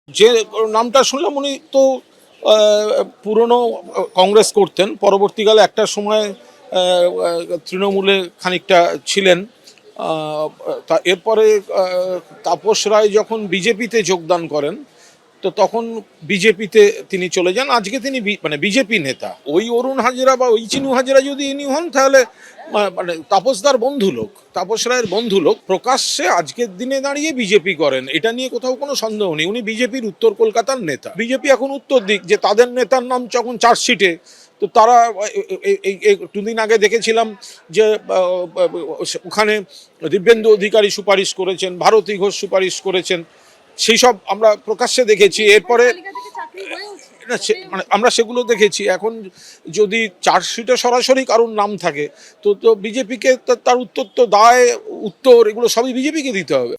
যে নামটা শুনলাম উনি তো পুরনো কংগ্রেস করতেন, পরবর্তীকালে একটা সময় তৃণমূলে খানিকটা ছিলেন। তা এরপরে তাপস রায় যখন বিজেপিতে যোগদান করেন তো তখন বিজেপিতে তিনি চলে যান। আজকে তিনি মানে বিজেপি নেতা। ওই অরুণ হাজরা বা ওই চিনু হাজরা যদি ইনি হন তাহলে মানে তাপসদার বন্ধু লোক, তাপস রায়ের বন্ধু লোক প্রকাশ্যে আজকের দিনে দাঁড়িয়ে বিজেপি করেন, এটা নিয়ে কোথাও কোনো সন্দেহ নেই। উনি বিজেপির উত্তর কলকাতার নেতা। বিজেপি এখন উত্তর দিক যে তাদের নেতার নাম যখন চার্জশিটে, তো তারা এই দুদিন আগে দেখেছিলাম যে ওখানে দিব্যেন্দু অধিকারী সুপারিশ করেছেন, ভারতী ঘোষ সুপারিশ করেছেন, সেই সব আমরা প্রকাশ্যে দেখেছি। এরপরে না মানে আমরা সেগুলো দেখেছি। এখন যদি চার্জশিটে সরাসরি কারোর নাম থাকে তো তো বিজেপিকে তার উত্তর তো দায়, উত্তর এগুলো সবই বিজেপিকে দিতে হবে।